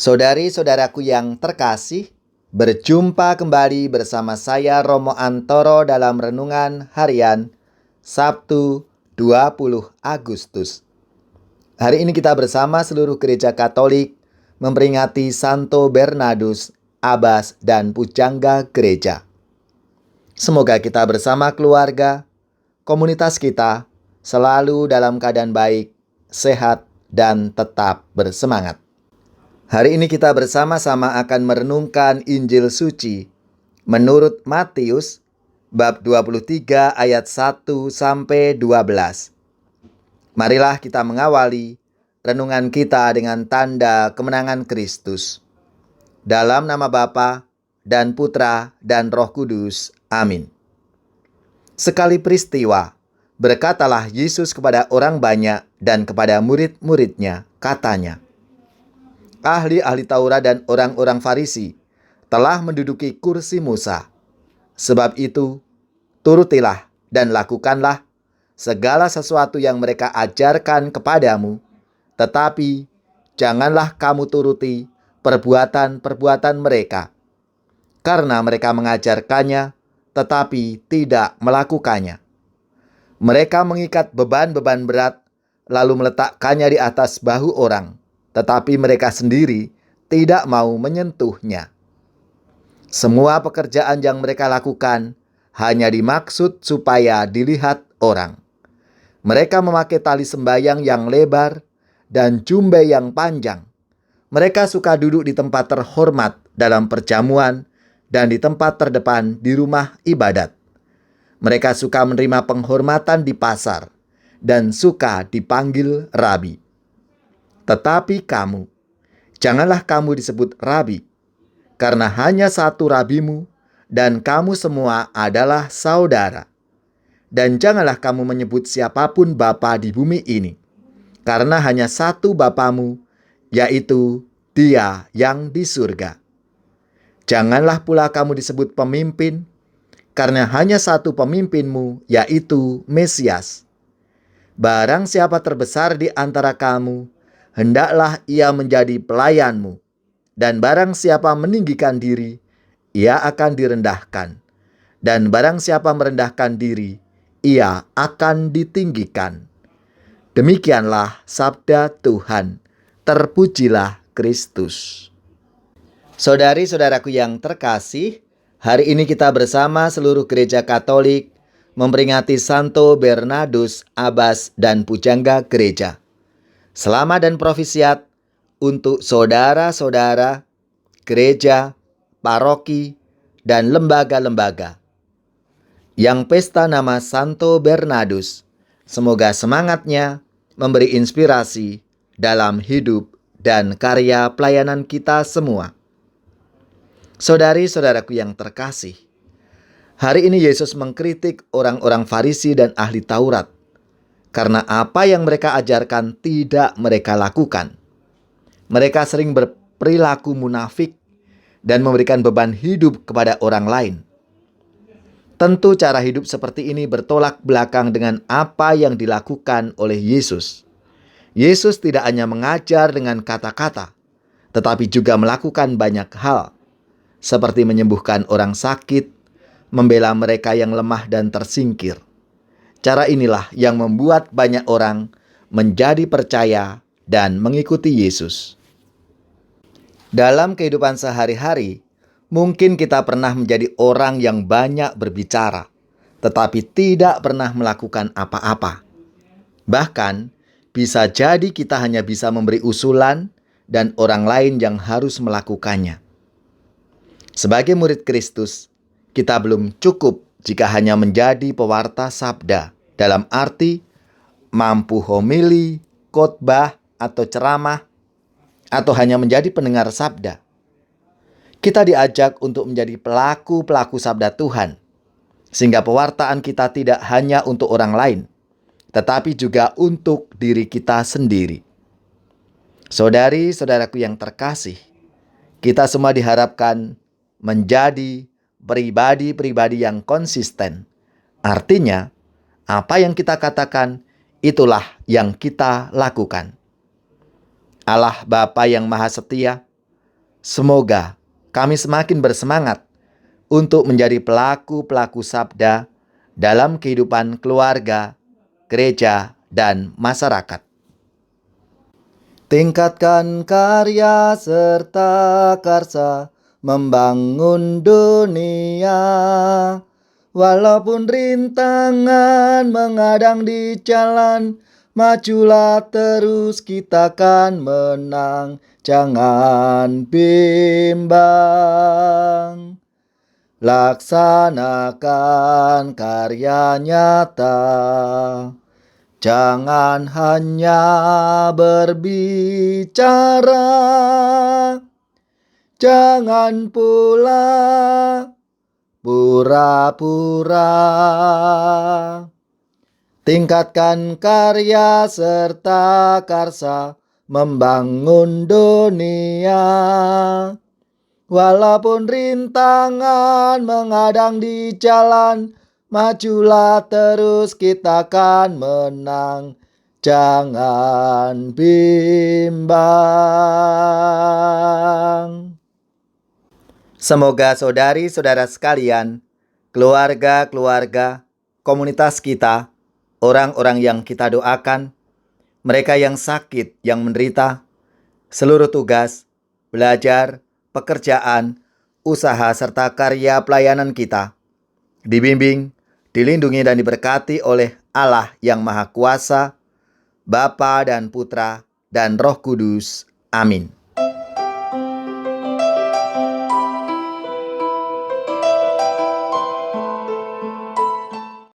Saudari-saudaraku yang terkasih, berjumpa kembali bersama saya Romo Antoro dalam Renungan Harian Sabtu 20 Agustus. Hari ini kita bersama seluruh gereja Katolik memperingati Santo Bernardus, Abbas dan Pujangga Gereja. Semoga kita bersama keluarga, komunitas kita selalu dalam keadaan baik, sehat, dan tetap bersemangat. Hari ini kita bersama-sama akan merenungkan Injil Suci menurut Matius bab 23 ayat 1 sampai 12. Marilah kita mengawali renungan kita dengan tanda kemenangan Kristus. Dalam nama Bapa dan Putra dan Roh Kudus. Amin. Sekali peristiwa, berkatalah Yesus kepada orang banyak dan kepada murid-muridnya, katanya, ahli-ahli Taurat dan orang-orang Farisi telah menduduki kursi Musa. Sebab itu, turutilah dan lakukanlah segala sesuatu yang mereka ajarkan kepadamu, tetapi janganlah kamu turuti perbuatan-perbuatan mereka, karena mereka mengajarkannya, tetapi tidak melakukannya. Mereka mengikat beban-beban berat, lalu meletakkannya di atas bahu orang, tetapi mereka sendiri tidak mau menyentuhnya. Semua pekerjaan yang mereka lakukan hanya dimaksud supaya dilihat orang. Mereka memakai tali sembayang yang lebar dan jumbe yang panjang. Mereka suka duduk di tempat terhormat dalam perjamuan dan di tempat terdepan di rumah ibadat. Mereka suka menerima penghormatan di pasar dan suka dipanggil rabi. Tetapi kamu, janganlah kamu disebut rabi, karena hanya satu rabimu, dan kamu semua adalah saudara. Dan janganlah kamu menyebut siapapun bapa di bumi ini, karena hanya satu bapamu, yaitu Dia yang di surga. Janganlah pula kamu disebut pemimpin, karena hanya satu pemimpinmu, yaitu Mesias. Barang siapa terbesar di antara kamu, hendaklah ia menjadi pelayanmu, dan barang siapa meninggikan diri, ia akan direndahkan, dan barang siapa merendahkan diri, ia akan ditinggikan. Demikianlah sabda Tuhan. Terpujilah Kristus. Saudari-saudaraku yang terkasih, hari ini kita bersama seluruh gereja Katolik memperingati Santo Bernardus, Abbas dan Pujangga Gereja. Selamat dan profisiat untuk saudara-saudara, gereja, paroki, dan lembaga-lembaga yang pesta nama Santo Bernardus. Semoga semangatnya memberi inspirasi dalam hidup dan karya pelayanan kita semua. Saudari-saudaraku yang terkasih, hari ini Yesus mengkritik orang-orang Farisi dan ahli Taurat karena apa yang mereka ajarkan tidak mereka lakukan. Mereka sering berperilaku munafik dan memberikan beban hidup kepada orang lain. Tentu cara hidup seperti ini bertolak belakang dengan apa yang dilakukan oleh Yesus. Yesus tidak hanya mengajar dengan kata-kata, tetapi juga melakukan banyak hal, seperti menyembuhkan orang sakit, membela mereka yang lemah dan tersingkir. Cara inilah yang membuat banyak orang menjadi percaya dan mengikuti Yesus. Dalam kehidupan sehari-hari, mungkin kita pernah menjadi orang yang banyak berbicara, tetapi tidak pernah melakukan apa-apa. Bahkan, bisa jadi kita hanya bisa memberi usulan dan orang lain yang harus melakukannya. Sebagai murid Kristus, kita belum cukup jika hanya menjadi pewarta sabda, dalam arti mampu homili, khotbah, atau ceramah, atau hanya menjadi pendengar sabda. Kita diajak untuk menjadi pelaku-pelaku sabda Tuhan, sehingga pewartaan kita tidak hanya untuk orang lain, tetapi juga untuk diri kita sendiri. Saudari-saudaraku yang terkasih, kita semua diharapkan menjadi pribadi-pribadi yang konsisten. Artinya, apa yang kita katakan, itulah yang kita lakukan. Allah Bapa yang Maha Setia Semoga kami semakin bersemangat untuk menjadi pelaku-pelaku sabda dalam kehidupan keluarga, gereja, dan masyarakat. Tingkatkan karya serta karsa membangun dunia. Walaupun rintangan menghadang di jalan, majulah terus, kita kan menang, jangan bimbang. Laksanakan karya nyata, jangan hanya berbicara, jangan pula pura-pura. Tingkatkan karya serta karsa membangun dunia. Walaupun rintangan menghadang di jalan, majulah terus, kita kan menang, jangan bimbang. Semoga saudari-saudara sekalian, keluarga-keluarga, komunitas kita, orang-orang yang kita doakan, mereka yang sakit, yang menderita, seluruh tugas, belajar, pekerjaan, usaha, serta karya pelayanan kita dibimbing, dilindungi, dan diberkati oleh Allah yang Maha Kuasa, Bapa dan Putra dan Roh Kudus. Amin.